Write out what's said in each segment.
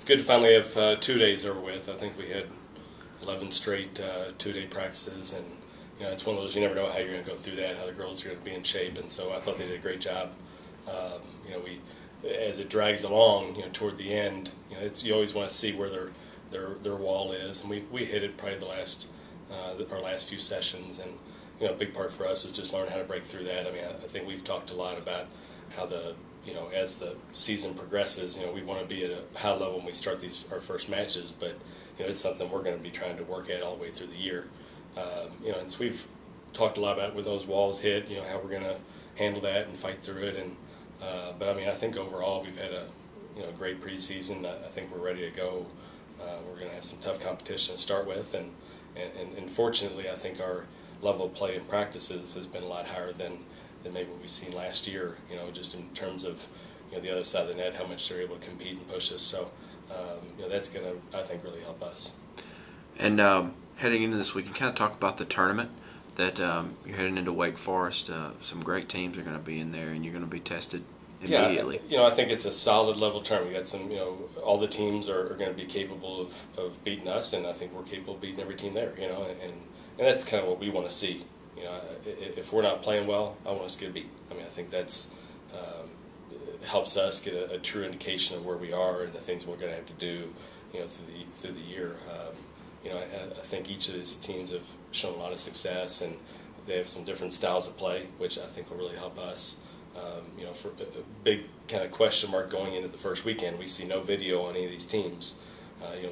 good to finally have 2 days over with. I think we had 11 straight 2-day practices, and it's one of those, you never know how you're going to go through that, how the girls are going to be in shape, and so I thought they did a great job. We, as it drags along, toward the end, you always want to see where their wall is, and we hit it probably our last few sessions, and a big part for us is just learn how to break through that. I mean, I think we've talked a lot about how as the season progresses, we want to be at a high level when we start our first matches, but it's something we're going to be trying to work at all the way through the year. And so we've talked a lot about when those walls hit, how we're going to handle that and fight through it. And but I mean, I think overall we've had a great preseason. I think we're ready to go. We're going to have some tough competition to start with, and fortunately, I think our level of play in practices has been a lot higher than maybe what we've seen last year. Just in terms of the other side of the net, how much they're able to compete and push us. So that's going to, I think, really help us. And heading into this week, you kind of talk about the tournament that you're heading into Wake Forest. Some great teams are going to be in there, and you're going to be tested immediately. Yeah, I think it's a solid level tournament. We got some, all the teams are going to be capable of beating us, and I think we're capable of beating every team there. And that's kind of what we want to see. If we're not playing well, I want us to get a beat. I mean, I think that's helps us get a true indication of where we are and the things we're going to have to do, through the year. I think each of these teams have shown a lot of success, and they have some different styles of play, which I think will really help us. For a big kind of question mark going into the first weekend, we see no video on any of these teams.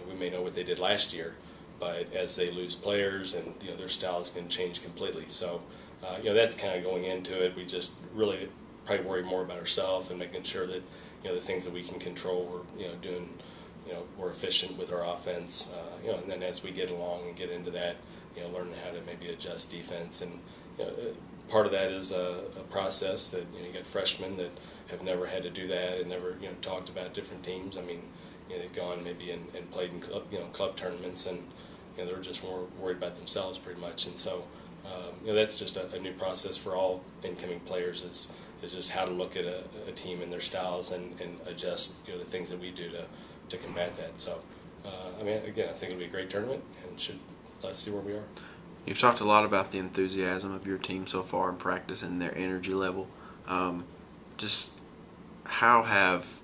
We may know what they did last year, but as they lose players, and their styles can change completely. So, that's kind of going into it. We just really probably worry more about ourselves and making sure that the things that we can control, we're doing. We're efficient with our offense. And then as we get along and get into that, learning how to maybe adjust defense, and part of that is a process that you got freshmen that have never had to do that and never talked about different teams. I mean, they've gone maybe and played in club tournaments, and they're just more worried about themselves pretty much. And so that's just a new process for all incoming players is just how to look at a team and their styles and adjust the things that we do to combat that. So I mean, again, I think it'll be a great tournament, and let's see where we are. You've talked a lot about the enthusiasm of your team so far in practice and their energy level. Just how have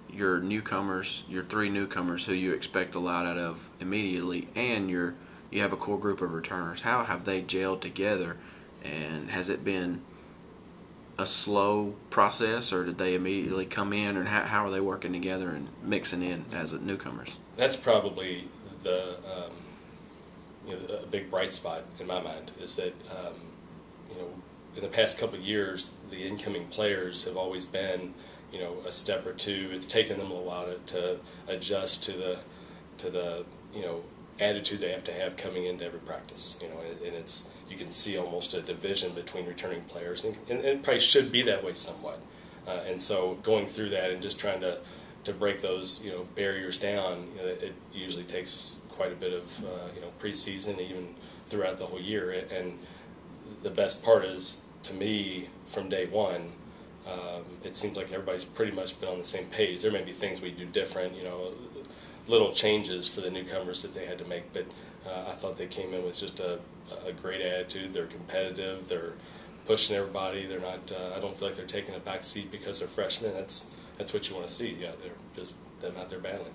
your newcomers, your 3 newcomers who you expect a lot out of immediately, and you have a core group of returners, how have they gelled together, and has it been a slow process, or did they immediately come in, and how are they working together and mixing in as newcomers? That's probably a big bright spot in my mind, is that in the past couple of years, the incoming players have always been a step or two. It's taken them a while to adjust to the attitude they have to have coming into every practice. And you can see almost a division between returning players, and it probably should be that way somewhat. And so going through that and just trying to break those barriers down, it usually takes quite a bit of preseason, even throughout the whole year. And the best part is, to me, from day one, it seems like everybody's pretty much been on the same page. There may be things we do different, little changes for the newcomers that they had to make, but I thought they came in with just a great attitude. They're competitive. They're pushing everybody. They're not. I don't feel like they're taking a back seat because they're freshmen. That's what you want to see. Yeah, they're just them out there battling.